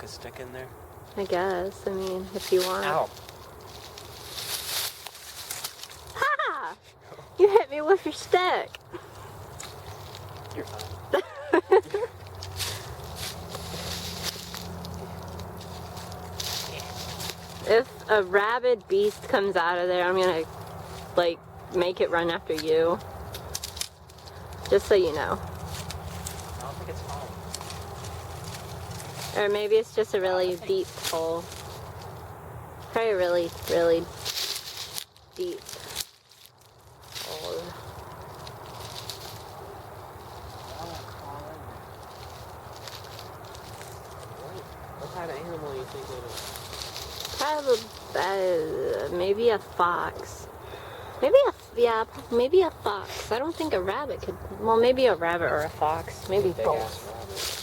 a stick in there? I guess. I mean, if you want. Ow. Ha! You hit me with your stick. You're fine. If a rabid beast comes out of there, I'm gonna, like, make it run after you. Just so you know. I don't think it's fine. Or maybe it's just a really deep hole. Probably a really, really deep hole. What kind of animal you think it is? Probably, maybe a fox. Maybe maybe a fox. I don't think a rabbit could, well, maybe a rabbit or a fox. Maybe Big both. ass rabbit.